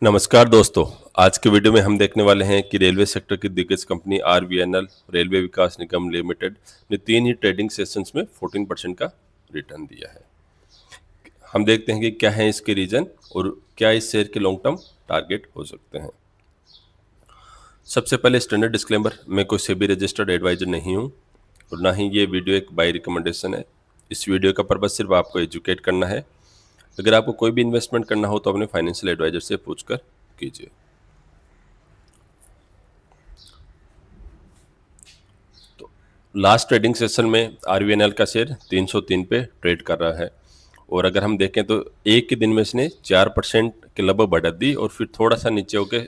नमस्कार दोस्तों। आज के वीडियो में हम देखने वाले हैं कि रेलवे सेक्टर की दिग्गज कंपनी आरवीएनएल रेलवे विकास निगम लिमिटेड ने 3 ही ट्रेडिंग सेशंस में 14% का रिटर्न दिया है। हम देखते हैं कि क्या है इसके रीजन और क्या इस शेयर के लॉन्ग टर्म टारगेट हो सकते हैं। सबसे पहले स्टैंडर्ड डिस्क्लेमर, मैं कोई सेबी रजिस्टर्ड एडवाइजर नहीं हूँ और ना ही ये वीडियो एक बाय रिकमेंडेशन है। इस वीडियो का पर्पज सिर्फ आपको एजुकेट करना है। अगर आपको कोई भी इन्वेस्टमेंट करना हो तो अपने फाइनेंशियल एडवाइजर से पूछकर कीजिए। लास्ट ट्रेडिंग सेशन में आरवीएनएल का शेयर 303 पे ट्रेड कर रहा है और अगर हम देखें तो एक ही दिन में इसने 4% के लगभग बढ़त दी और फिर थोड़ा सा नीचे होकर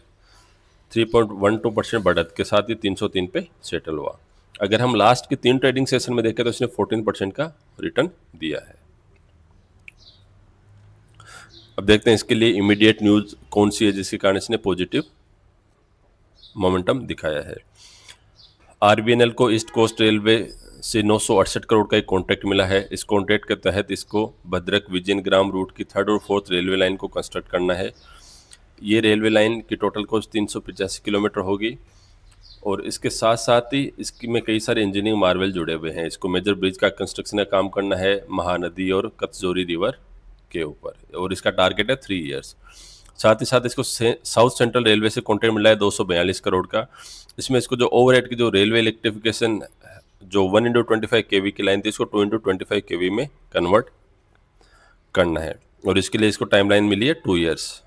3.12% बढ़त के साथ ही 303 पे सेटल हुआ। अगर हम लास्ट की 3 ट्रेडिंग सेशन में देखें तो इसने 14% का रिटर्न दिया है। अब देखते हैं इसके लिए इमीडिएट न्यूज कौन सी है जिसके कारण इसने पॉजिटिव मोमेंटम दिखाया है। आरबीएनएल को ईस्ट कोस्ट रेलवे से 968 करोड़ का एक कॉन्ट्रैक्ट मिला है। इस कॉन्ट्रैक्ट के तहत इसको भद्रक विजयनग्राम रूट की 3rd और 4th रेलवे लाइन को कंस्ट्रक्ट करना है। ये रेलवे लाइन की टोटल कॉस्ट 385 किलोमीटर होगी और इसके साथ साथ ही इसकी में कई सारे इंजीनियरिंग मार्वल जुड़े हुए हैं। इसको मेजर ब्रिज का कंस्ट्रक्शन का काम करना है महानदी और कतजोरी रिवर के ऊपर और इसका टारगेट है 3 ईयर्स। साथ ही साथ इसको साउथ सेंट्रल रेलवे से कॉन्ट्रैक्ट मिला है 242 करोड़ का। इसमें इसको जो ओवरहेड की जो रेलवे इलेक्ट्रिफिकेशन जो 1x25 केवी की लाइन थी इसको 2x25 केवी में कन्वर्ट करना है और इसके लिए इसको टाइमलाइन मिली है 2 ईयर्स।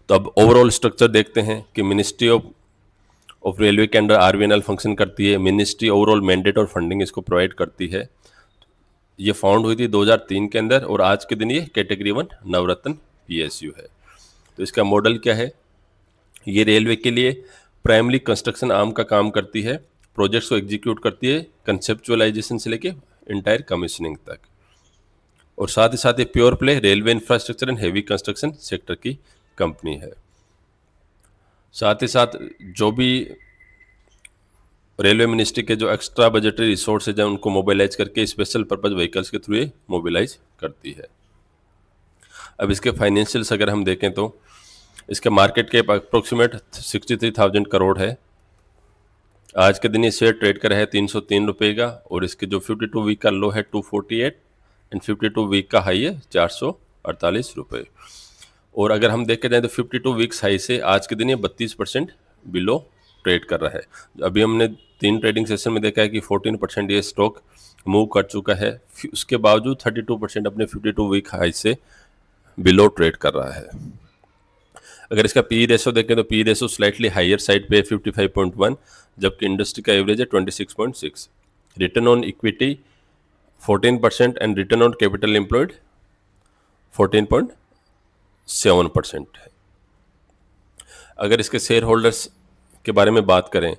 तो अब ओवरऑल स्ट्रक्चर देखते हैं कि मिनिस्ट्री ऑफ रेलवे के अंडर आरवीएनएल फंक्शन करती है। मिनिस्ट्री ओवरऑल मैंडेट और फंडिंग इसको प्रोवाइड करती है। ये फाउंड हुई थी 2003 के अंदर और आज के दिन ये कैटेगरी 1 नवरत्न पीएसयू है। तो इसका मॉडल क्या है? ये रेलवे के लिए प्राइमरी कंस्ट्रक्शन आर्म का काम करती है, प्रोजेक्ट्स को एग्जीक्यूट करती है कंसेप्चुअलाइजेशन से लेके इंटायर कमीशनिंग तक और साथ ही साथ ये pure play railway infrastructure and heavy construction sector की कंपनी है। साथ ही साथ जो भी रेलवे मिनिस्ट्री के जो एक्स्ट्रा बजटरी रिसोर्सेज हैं उनको मोबिलाइज करके स्पेशल पर्पज व्हीकल्स के थ्रू ये मोबिलाइज करती है। अब इसके फाइनेंशियल्स अगर हम देखें तो इसके मार्केट कैप अप्रोक्सीमेट 63,000 करोड़ है। आज के दिन ये शेयर ट्रेड कर रहा है 303 रुपये का और इसके जो 52 वीक का लो है 248 एंड 52 वीक का हाई है 448 रुपये। और अगर हम देखे जाए तो 52 वीक्स हाई से आज के दिन ये 32% बिलो ट्रेड कर रहा है। अभी हमने 3 ट्रेडिंग सेशन में देखा है कि 14% ये स्टॉक मूव कर चुका है, उसके बावजूद 32% अपने 52 वीक हाई से बिलो ट्रेड कर रहा है। अगर इसका पी रेशो देखें तो P ratio slightly higher side पे 55.1 जबकि इंडस्ट्री का एवरेज है 26.6। Return on equity 14% and return on capital employed 14.7% है। अगर इसके शेयर होल्डर्स के बारे में बात करें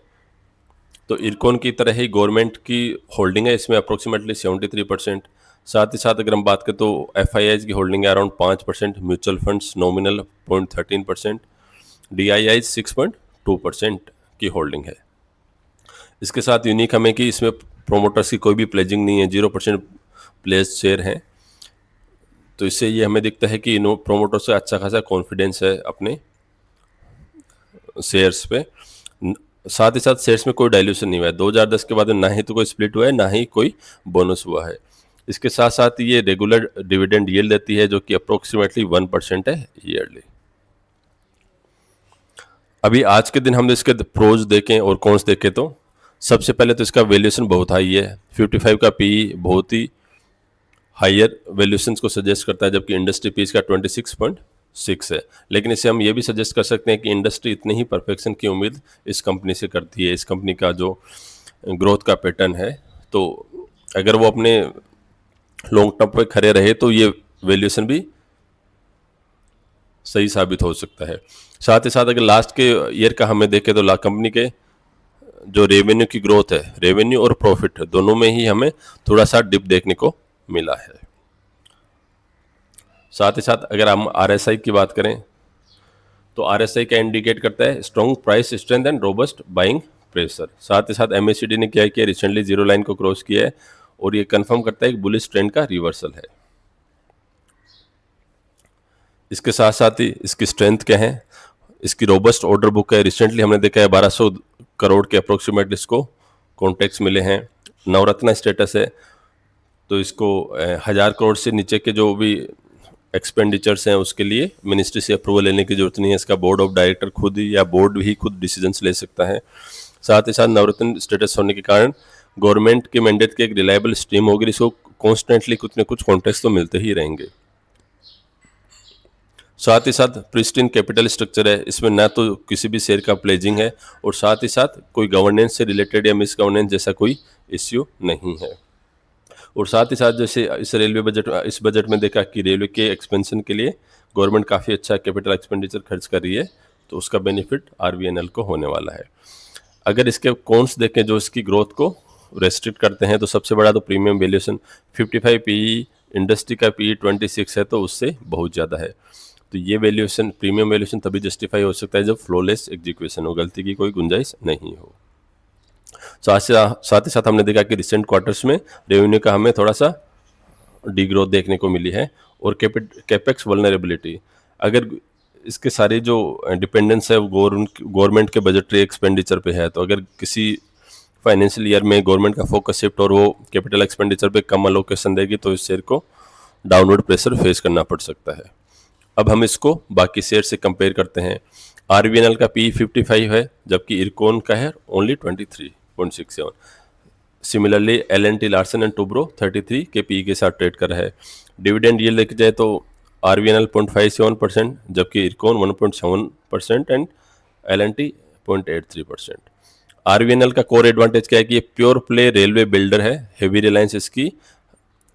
तो इरकॉन की तरह ही गवर्नमेंट की होल्डिंग है, इसमें अप्रोक्सीमेटली 73%। साथ ही साथ अगर हम बात करें तो एफआईआईज की होल्डिंग है around 5%, mutual funds nominal 0.13%, DIIs 6.2% की होल्डिंग है। इसके साथ यूनिक हमें कि इसमें प्रोमोटर्स की कोई भी प्लेजिंग नहीं है, 0% प्लेज शेयर हैं। तो इससे ये हमें दिखता है कि इन प्रोमोटर से अच्छा खासा कॉन्फिडेंस है अपने शेयर्स पे। साथ ही साथ शेयर्स में कोई डाइल्यूशन नहीं हुआ है। 2010 के बाद ना ही तो कोई स्प्लिट हुआ है ना ही कोई बोनस हुआ है। इसके साथ साथ ये रेगुलर डिविडेंड यील्ड देती है जो कि अप्रोक्सीमेटली 1% है ईयरली। अभी आज के दिन हम इसके प्रोज देखें और कॉन्स देखें तो सबसे पहले तो इसका वैल्यूएशन बहुत हाई है, 55 का पी बहुत ही हायर वैल्यूएशन को सजेस्ट करता है जबकि इंडस्ट्री पी इसका 26.6 है। लेकिन इसे हम ये भी सजेस्ट कर सकते हैं कि इंडस्ट्री इतनी ही परफेक्शन की उम्मीद इस कंपनी से करती है। इस कंपनी का जो ग्रोथ का पैटर्न है तो अगर वो अपने लॉन्ग टर्म पे खड़े रहे तो ये वैल्यूएशन भी सही साबित हो सकता है। साथ ही साथ अगर लास्ट के ईयर का हमें देखें तो कंपनी के जो रेवेन्यू की ग्रोथ है, रेवेन्यू और प्रॉफिट दोनों में ही हमें थोड़ा सा डिप देखने को मिला है। साथ ही साथ अगर हम आरएसआई की बात करें तो आरएसआई का इंडिकेट करता है strong price strength and robust buying pressure. साथ ही साथ एमएसीडी ने क्या किया, रिसेंटली जीरो लाइन को क्रॉस किया है और ये कंफर्म करता है कि बुलिश ट्रेंड का रिवर्सल है। इसके साथ साथ ही इसकी स्ट्रेंथ क्या है, इसकी रोबस्ट ऑर्डर बुक है। रिसेंटली हमने देखा है 1200 करोड़ के अप्रोक्सीमेट इसको कॉन्ट्रैक्ट्स मिले हैं। नवरत्न स्टेटस है, तो इसको 1000 करोड़ से नीचे के जो भी एक्सपेंडिचर्स हैं उसके लिए मिनिस्ट्री से अप्रूवल लेने की जरूरत नहीं है। इसका बोर्ड ऑफ डायरेक्टर खुद ही या बोर्ड ही खुद डिसीजंस ले सकता है। साथ ही साथ नवरत्न स्टेटस होने के कारण गवर्नमेंट के मैंडेट की एक रिलायबल स्ट्रीम होगी, इसको कॉन्स्टेंटली कुछ न कुछ कॉन्ट्रैक्ट्स तो मिलते ही रहेंगे। साथ ही साथ प्रिस्टीन कैपिटल स्ट्रक्चर है, इसमें ना तो किसी भी शेयर का प्लेजिंग है और साथ ही साथ कोई गवर्नेंस से रिलेटेड या मिस गवर्नेंस जैसा कोई इश्यू नहीं है। और साथ ही साथ जैसे इस बजट में देखा कि रेलवे के एक्सपेंशन के लिए गवर्नमेंट काफ़ी अच्छा कैपिटल एक्सपेंडिचर खर्च कर रही है, तो उसका बेनिफिट आरवीएनएल को होने वाला है। अगर इसके कॉन्स देखें जो इसकी ग्रोथ को रेस्ट्रिक्ट करते हैं, तो सबसे बड़ा तो प्रीमियम वैल्यूएशन 55 पीई, इंडस्ट्री का पीई 26 है, तो उससे बहुत ज़्यादा है। तो ये वैल्यूएशन, प्रीमियम वैल्यूएशन तभी जस्टिफाई हो सकता है जब फ्लॉलेस एग्जीक्यूशन हो, गलती की कोई गुंजाइश नहीं हो। साथ ही साथ हमने देखा कि रिसेंट क्वार्टर्स में रेवेन्यू का हमें थोड़ा सा डी ग्रोथ देखने को मिली है। और कैपेक्स वल्नरेबिलिटी, अगर इसके सारे जो डिपेंडेंस है वो गवर्नमेंट के बजटरी एक्सपेंडिचर पे है, तो अगर किसी फाइनेंशियल ईयर में गवर्नमेंट का फोकस शिफ्ट और वो कैपिटल एक्सपेंडिचर पे कम अलोकेशन देगी, तो इस शेयर को डाउनवर्ड प्रेशर फेस करना पड़ सकता है। अब हम इसको बाकी शेयर से कंपेयर करते हैं। आरवीएनएल का पी 55 है, जबकि इरकॉन का है only 23.67। Similarly L&T Larsen and Toubro 33 के पी के साथ ट्रेड कर रहा है। डिविडेंड यील्ड देखी जाए तो आरवीएनएल 0.57%, जबकि इरकॉन 1.7% एंड एल&टी 0.83%। आरवीएनएल का कोर एडवांटेज क्या है कि ये प्योर प्ले रेलवे बिल्डर है। हेवी रिलायंस इसकी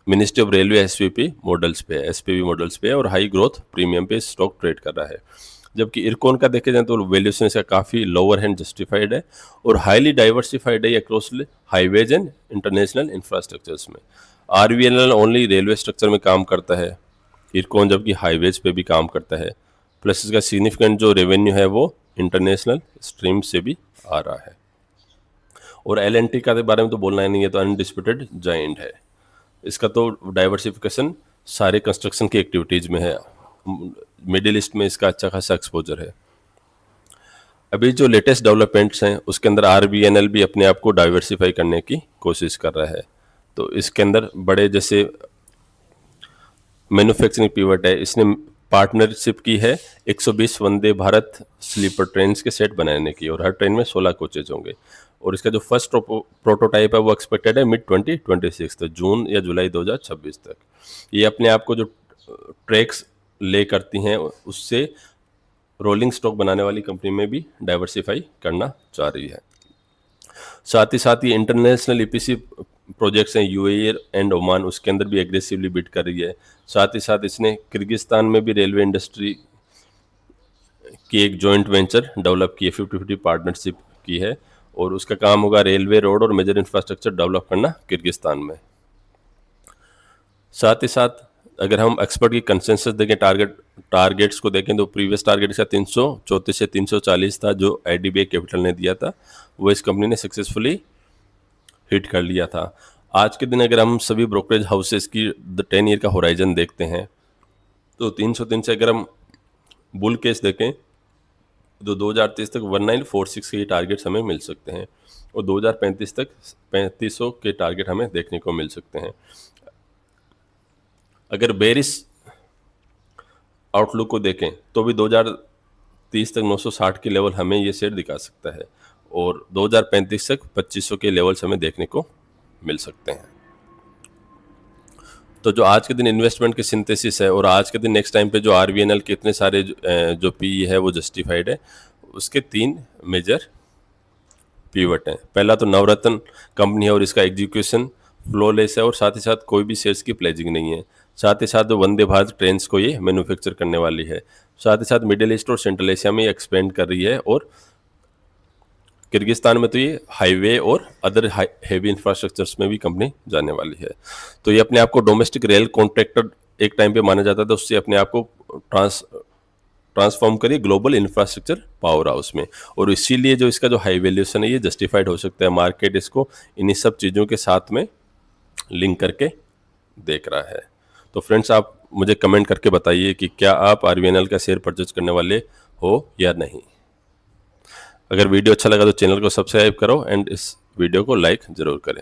ministry of railway SPP models पे है और हाई ग्रोथ प्रीमियम पे स्टॉक ट्रेड कर रहा है। जबकि इरकॉन का देखे जाए तो वैल्यूएशन इसका काफ़ी लोअर हैंड जस्टिफाइड है और हाईली डाइवर्सिफाइड है across highways and international infrastructures में। आरवीएनएल ओनली रेलवे स्ट्रक्चर में काम करता है, इरकॉन जबकि हाईवेज पे भी काम करता है। प्लस इसका सिग्निफिकेंट जो रेवेन्यू है वो इंटरनेशनल स्ट्रीम से भी आ रहा है। और एल&टी का बारे में तो बोलना ही नहीं है, तो अनडिस्प्यूटेड जायंट है। इसका तो डाइवर्सिफिकेशन सारे कंस्ट्रक्शन की एक्टिविटीज़ में है। मिडिल ईस्ट में इसका अच्छा खासा एक्सपोजर है। अभी जो लेटेस्ट डेवलपमेंट्स हैं उसके अंदर आरवीएनएल भी अपने आप को डाइवर्सिफाई करने की कोशिश कर रहा है। तो इसके अंदर बड़े जैसे मैन्युफैक्चरिंग पिवट है, इसने पार्टनरशिप की है 120 वंदे भारत स्लीपर ट्रेन के सेट बनाने की, और हर ट्रेन में 16 कोचेज होंगे। और इसका जो फर्स्ट प्रोटोटाइप है वो एक्सपेक्टेड है मिड 2026 तक, जून या जुलाई 2026 तक। ये अपने आप को जो ट्रैक्स ले करती हैं उससे रोलिंग स्टॉक बनाने वाली कंपनी में भी डाइवर्सिफाई करना चाह रही है। साथ ही इंटरनेशनल ईपीसी प्रोजेक्ट्स हैं यूएई एंड ओमान, उसके अंदर भी एग्रेसिवली बिड कर रही है। साथ ही साथ इसने किर्गिस्तान में भी रेलवे इंडस्ट्री की एक जॉइंट वेंचर डेवलप की है, 50-50 पार्टनरशिप की है, और उसका काम होगा रेलवे, रोड और मेजर इंफ्रास्ट्रक्चर डेवलप करना किर्गिस्तान में। साथ ही साथ अगर हम एक्सपर्ट की कंसेंसस देखें, टारगेट्स को देखें, तो प्रीवियस टारगेट इसका 334 से 340 था जो आईडीबीआई कैपिटल ने दिया था, वो इस कंपनी ने सक्सेसफुली हिट कर लिया था। आज के दिन अगर हम सभी ब्रोकरेज हाउसेस की 10 ईयर का होराइजन देखते हैं, तो 303 से अगर हम बुल केस देखें तो 2030 तक 1946 के टारगेट्स हमें मिल सकते हैं, और 2035 तक 3500 के टारगेट हमें देखने को मिल सकते हैं। अगर बेरिस आउटलुक को देखें तो भी 2030 तक 960 के लेवल हमें ये शेयर दिखा सकता है, और 2035 तक 2500 के लेवल्स हमें देखने को मिल सकते हैं। तो जो आज के दिन इन्वेस्टमेंट की सिंथेसिस है, और आज के दिन नेक्स्ट टाइम पे जो आरवीएनएल के इतने सारे जो पीई है वो जस्टिफाइड है, उसके 3 मेजर पीवट हैं। पहला तो नवरत्न कंपनी है और इसका एग्जीक्यूशन फ्लोलेस है, और साथ ही साथ कोई भी शेयर्स की प्लेजिंग नहीं है। साथ ही साथ जो वंदे भारत ट्रेन्स को ये मैन्युफैक्चर करने वाली है। साथ ही साथ मिडिल ईस्ट और सेंट्रल एशिया में ये एक्सपेंड कर रही है, और किर्गिस्तान में तो ये हाईवे और अदर हेवी इंफ्रास्ट्रक्चर्स में भी कंपनी जाने वाली है। तो ये अपने आप को डोमेस्टिक रेल कॉन्ट्रैक्टर एक टाइम पे माना जाता था, उससे अपने आप को ट्रांसफॉर्म करिए ग्लोबल इंफ्रास्ट्रक्चर पावर हाउस में, और इसीलिए जो इसका जो हाई वैल्यूएशन है ये जस्टिफाइड हो सकता है। मार्केट इसको इन्हीं सब चीज़ों के साथ में लिंक करके देख रहा है। तो फ्रेंड्स, आप मुझे कमेंट करके बताइए कि क्या आप RVNL का शेयर परचेज करने वाले हो या नहीं। अगर वीडियो अच्छा लगा तो चैनल को सब्सक्राइब करो एंड इस वीडियो को लाइक ज़रूर करें।